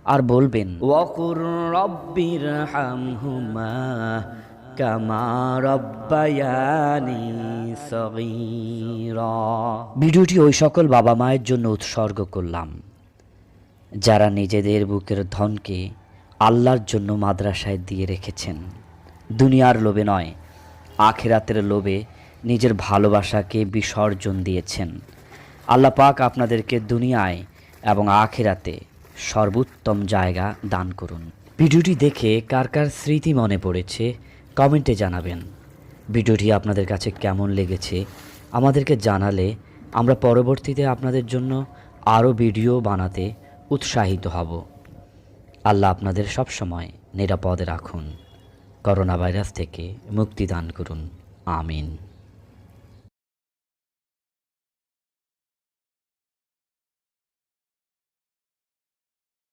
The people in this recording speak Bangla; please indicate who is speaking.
Speaker 1: আর বলবেন ওয়াকুর রব্বির হামহুমা কামা রব্বায়ানি সগীরা। ভিডিওটি ওই সকল বাবা মায়ের জন্য উৎসর্গ করলাম যারা নিজেদের বুকের ধনকে আল্লাহর জন্য মাদ্রাসায় দিয়ে রেখেছেন। দুনিয়ার লোভে নয়, আখিরাতের লোভে নিজের ভালোবাসাকে বিসর্জন দিয়েছেন। আল্লাহ পাক আপনাদেরকে দুনিয়ায় এবং আখিরাতে সর্বোত্তম জায়গা দান করুন। ভিডিওটি দেখে কার কার স্মৃতি মনে পড়েছে কমেন্টে জানাবেন। ভিডিওটি আপনাদের কাছে কেমন লেগেছে আমাদেরকে জানালে আমরা পরবর্তীতে আপনাদের জন্য আরও ভিডিও বানাতে উৎসাহিত হব। আল্লাহ আপনাদের সবসময় নিরাপদে রাখুন, করোনা ভাইরাস থেকে মুক্তি দান করুন। আমিন।